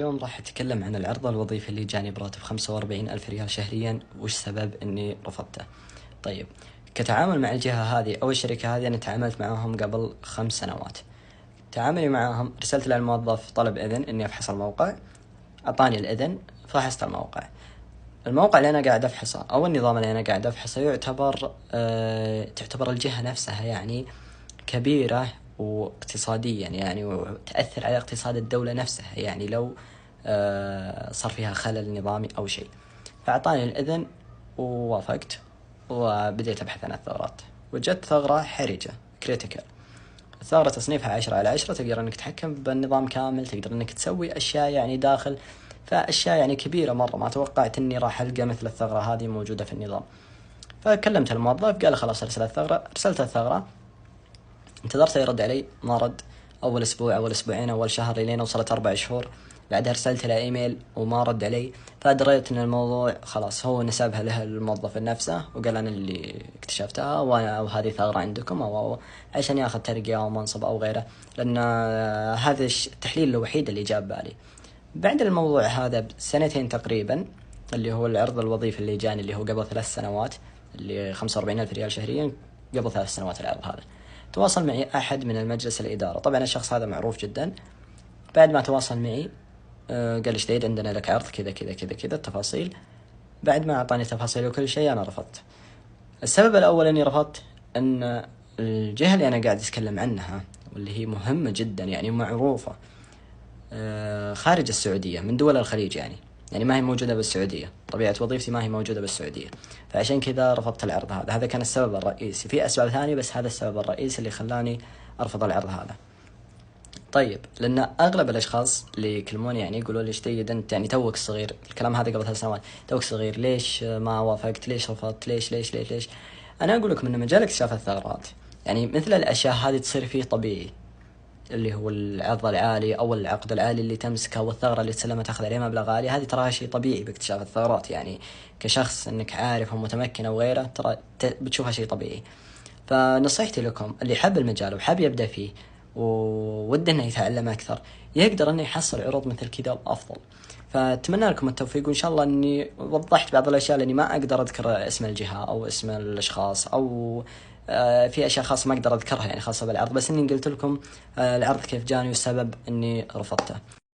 اليوم راح أتكلم عن العرض الوظيفي اللي جاني براتب 45,000 ريال شهريا، وش سبب إني رفضته. طيب، كتعامل مع الجهة هذه أو الشركة هذه، أنا تعاملت معهم قبل 5 سنوات. تعاملي معهم، رسلت للموظف طلب إذن إني أفحص الموقع، أعطاني الإذن، فحصت الموقع. الموقع اللي أنا قاعد أفحصه أو النظام اللي أنا قاعد أفحصه يعتبر تعتبر الجهة نفسها يعني كبيرة واقتصاديا، يعني وتأثر على اقتصاد الدولة نفسها، يعني لو صار فيها خلل نظامي أو شيء. فأعطاني الإذن ووافقت، وبديت أبحث عن الثغرات. وجدت ثغرة حرجة كريتيكال. الثغرة تصنيفها 10/10، تقدر أنك تتحكم بالنظام كامل، تقدر أنك تسوي أشياء يعني داخل، فأشياء يعني كبيرة مرة، ما توقعت أني راح ألقى مثل الثغرة هذه موجودة في النظام. فكلمت الموظف، قال خلاص أرسل الثغرة. أرسلت الثغرة، انتظرت يرد علي، ما رد. أول أسبوع، أول أسبوعين، أول شهر، لين وصلت 4 شهور. بعدها أرسلت له إيميل وما رد علي. فأدريت أن الموضوع خلاص هو نسبها له الموظف نفسه، وقال أنا اللي اكتشفتها، وهذه ثغرة عندكم، أو عشان ياخذ ترقية أو منصب أو غيره، لأن هذا التحليل الوحيد اللي جاب بالي. بعد الموضوع هذا بسنتين تقريبا، اللي هو العرض الوظيفي اللي جاني، اللي هو قبل 3 سنوات، اللي 45,000 ريال شهريا، قبل 3 سنوات العرض هذا. تواصل معي أحد من المجلس الإدارة، طبعا الشخص هذا معروف جدا. بعد ما تواصل معي قال لي شديد، عندنا لك عرض كذا كذا كذا كذا، التفاصيل. بعد ما أعطاني تفاصيل وكل شيء، أنا رفضت. السبب الأول أني رفضت أن الجهة اللي أنا قاعد أتكلم عنها، واللي هي مهمة جدا يعني معروفة، خارج السعودية، من دول الخليج، يعني ما هي موجودة بالسعودية. طبيعة وظيفتي ما هي موجودة بالسعودية، فعشان كذا رفضت العرض هذا. هذا كان السبب الرئيسي، في أسباب ثانية بس هذا السبب الرئيسي اللي خلاني أرفض العرض هذا. طيب، لأن أغلب الأشخاص اللي يكلموني يعني يقولوا لي جيد، أنت يعني توك صغير، الكلام هذا قبل 3 سنوات، توك صغير، ليش ما وافقت، ليش رفضت، ليش ليش ليش ليش. أنا أقول لكم أن مجال اكتشاف الثغرات، يعني مثل الأشياء هذه تصير فيه طبيعي، اللي هو العرض العالي أو العقد العالي اللي تمسكه، والثغرة اللي تسلمها تأخذ عليه مبلغ عالي، هذه تراها شيء طبيعي باكتشاف الثغرات. يعني كشخص أنك عارف ومتمكن أو غيره، ترى بتشوفها شيء طبيعي. فنصيحتي لكم، اللي حاب المجال وحاب يبدأ فيه ووده أنه يتعلم أكثر، يقدر أنه يحصل عروض مثل كذا وأفضل. فأتمنى لكم التوفيق، وإن شاء الله أني وضحت بعض الأشياء، لأني ما أقدر أذكر اسم الجهة أو اسم الأشخاص، أو في أشياء خاصة ما أقدر أذكرها يعني خاصة بالعرض، بس إني قلت لكم العرض كيف جاني والسبب إني رفضته.